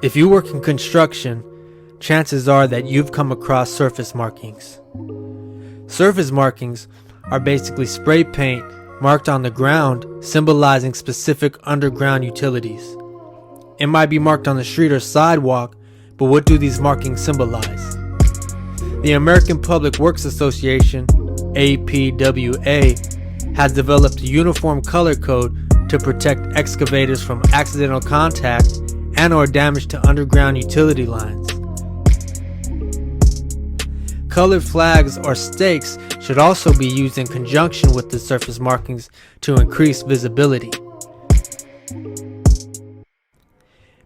If you work in construction, chances are that you've come across surface markings. Surface markings are basically spray paint marked on the ground symbolizing specific underground utilities. It might be marked on the street or sidewalk, but what do these markings symbolize? The American Public Works Association, APWA, has developed a uniform color code to protect excavators from accidental contact and/or damage to underground utility lines. Colored flags or stakes should also be used in conjunction with the surface markings to increase visibility.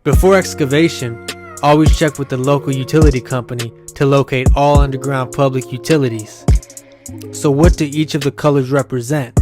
Before excavation, always check with the local utility company to locate all underground public utilities. So what do each of the colors represent?